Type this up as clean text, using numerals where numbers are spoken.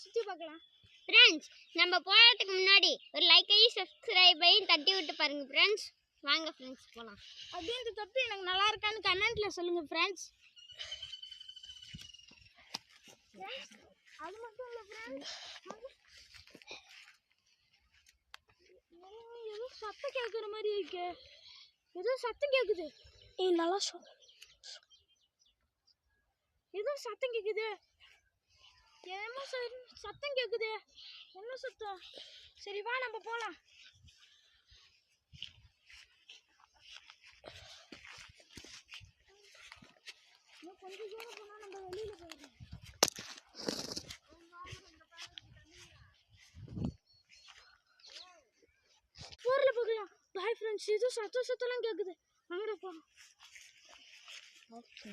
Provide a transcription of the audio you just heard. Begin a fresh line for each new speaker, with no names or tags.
சுற்றி பார்க்கலாம்.
ஃப்ரெண்ட்ஸ், நம்ம போகிறதுக்கு முன்னாடி ஒரு லைக்கையும் சப்ஸ்கிரைபையும் தட்டி விட்டு பாருங்க ஃப்ரெண்ட்ஸ். வாங்க ஃப்ரெண்ட்ஸ் போகலாம்.
அப்படின்ற தொப்பி எனக்கு நல்லா இருக்கான்னு கமெண்ட்டில் சொல்லுங்கள் ஃப்ரெண்ட்ஸ். அது மட்டும் இல்லை ஃப்ரெண்ட்ஸ், ஏதோ சத்தம் கேட்குற மாதிரி இருக்கு. ஏதோ சத்தம் கேட்குது. நல்லா ஏதோ சத்தம் கேட்குது. ஏமா சத்தம் கேட்குது. என்ன சத்தம்? சரி வா நம்ம போகலாம். கொஞ்சம் தூரம் போனால் நம்ம வெளியில் போயிடலாம். ஊரில் போகலாம். பாய் ஃப்ரெண்ட்ஸ், ஏதோ சத்தம்லாம் கேட்குது. வாங்கடா போகலாம். ஓகே.